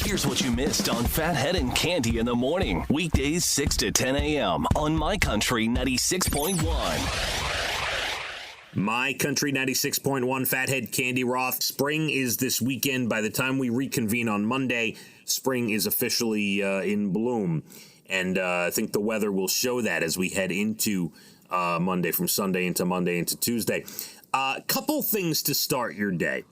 Here's what you missed on Phathead and Cande in the morning. Weekdays 6 to 10 a.m. on My Country 96.1. My Country 96.1, Phathead, Cande Roth. Spring is this weekend. By the time we reconvene on Monday, spring is officially in bloom. And I think the weather will show that as we head into Monday, from Sunday into Monday into Tuesday. Couple things to start your day.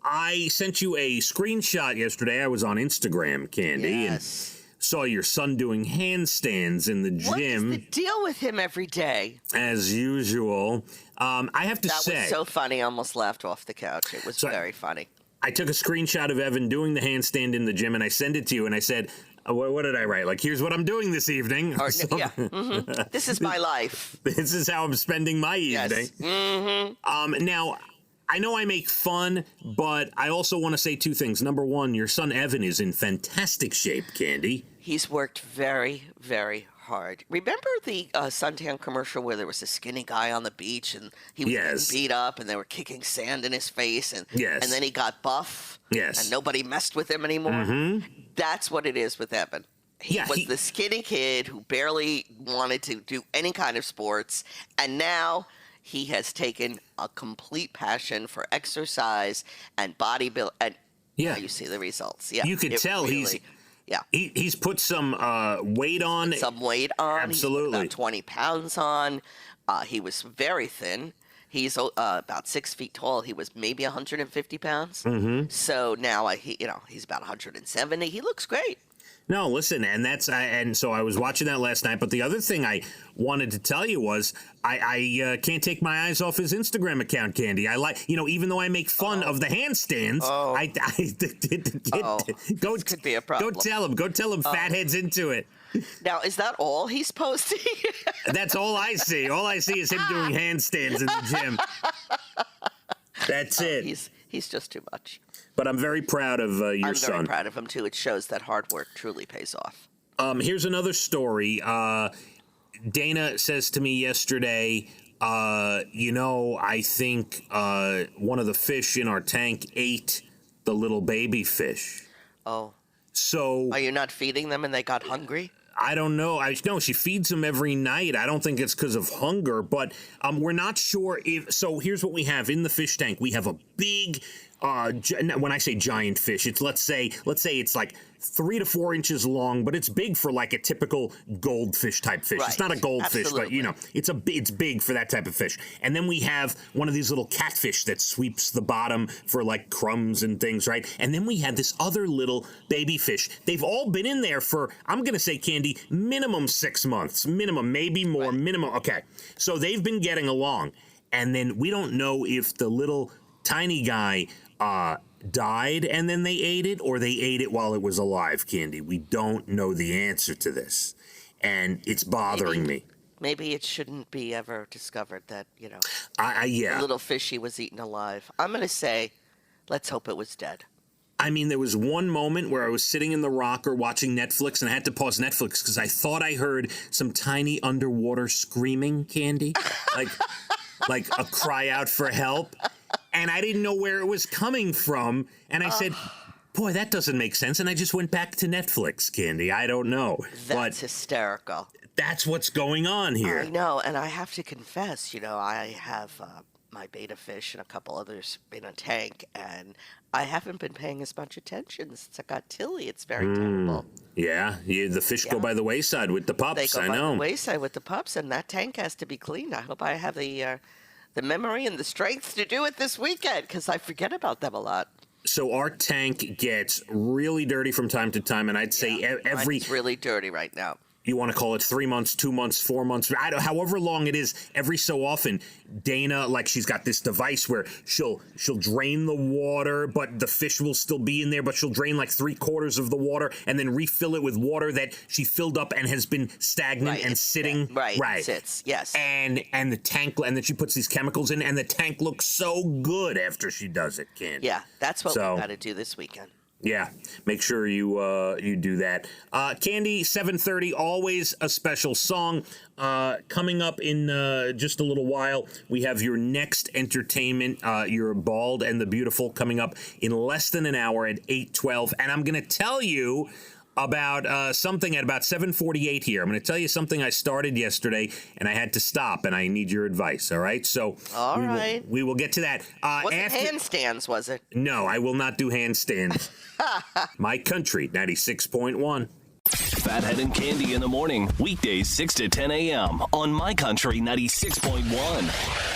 I sent you a screenshot yesterday. I was on Instagram, Cande, and saw your son doing handstands in the gym. What is the deal with him every day? As usual. I have to say... That was so funny. I almost laughed off the couch. It was very funny. I took a screenshot of Evan doing the handstand in the gym, and I sent it to you, and I said... What did I write? Like, here's what I'm doing this evening. Yeah. Mm-hmm. This is my life. This is how I'm spending my evening. Yes. Mm-hmm. Now, I know I make fun, but I also want to say two things. Number one, your son Evan is in fantastic shape, Cande. He's worked very, very hard. Remember the suntan commercial where there was a skinny guy on the beach and he was getting beat up and they were kicking sand in his face and then he got buff and nobody messed with him anymore? Mm-hmm. That's what it is with Evan. He was the skinny kid who barely wanted to do any kind of sports, and now he has taken a complete passion for exercise and bodybuilding, and now you see the results. Yeah, you could tell really, he's put some weight on. Absolutely. He's about 20 pounds on. He was very thin. He's about 6 feet tall. He was maybe 150 pounds. Mm-hmm. So now he's about 170. He looks great. No, listen, and so I was watching that last night. But the other thing I wanted to tell you was I can't take my eyes off his Instagram account, Cande. I like, even though I make fun of the handstands, this could be a problem. Go tell him, Phathead's into it. Now, is that all he's posting? That's all I see. All I see is him doing handstands in the gym. That's it. He's just too much. But I'm very proud of your son. I'm very proud of him, too. It shows that hard work truly pays off. Here's another story. Dana says to me yesterday, I think one of the fish in our tank ate the little baby fish. Oh. So... Are you not feeding them and they got hungry? I don't know. No, she feeds them every night. I don't think it's because of hunger, but we're not sure if... So here's what we have in the fish tank. We have a big... when I say giant fish, it's let's say it's like 3 to 4 inches long, but it's big for like a typical goldfish type fish. Right. It's not a goldfish, Absolutely. but it's big for that type of fish. And then we have one of these little catfish that sweeps the bottom for like crumbs and things, right? And then we had this other little baby fish. They've all been in there for, I'm gonna say, Cande, minimum 6 months, minimum, maybe more, minimum. Okay, so they've been getting along, and then we don't know if the little tiny guy died and then they ate it, or they ate it while it was alive, Cande. We don't know the answer to this, and it's bothering me. Maybe it shouldn't be ever discovered that, the little fishy was eaten alive. I'm going to say, let's hope it was dead. I mean, there was one moment where I was sitting in the rocker watching Netflix, and I had to pause Netflix because I thought I heard some tiny underwater screaming, Cande, like a cry out for help. And I didn't know where it was coming from. And I said, boy, that doesn't make sense. And I just went back to Netflix, Cande. I don't know. That's hysterical. That's what's going on here. I know. And I have to confess, I have my beta fish and a couple others in a tank. And I haven't been paying as much attention since I got Tilly. It's very terrible. Yeah. The fish go by the wayside with the pups. They go by the wayside with the pups. And that tank has to be cleaned. I hope I have the memory and the strength to do it this weekend, because I forget about them a lot. So our tank gets really dirty from time to time, and I'd say It's really dirty right now. You want to call it 3 months, 2 months, 4 months, however long it is, every so often, Dana, she's got this device where she'll drain the water, but the fish will still be in there, but she'll drain like 3/4 of the water and then refill it with water that she filled up and has been stagnant and sitting. Right. Sits, yes. And the tank, and then she puts these chemicals in, and the tank looks so good after she does it, Cande. Yeah, that's what we got to do this weekend. Yeah, make sure you do that. Cande, 7:30, always a special song. Coming up in just a little while, we have your next entertainment, your Bald and the Beautiful, coming up in less than an hour at 8:12. And I'm going to tell you about something at about 7:48 here. I'm going to tell you something I started yesterday, and I had to stop, and I need your advice, all right? So we will get to that. Was it handstands, was it? No, I will not do handstands. My Country, 96.1. Phathead and Cande in the morning, weekdays 6 to 10 a.m. on My Country 96.1.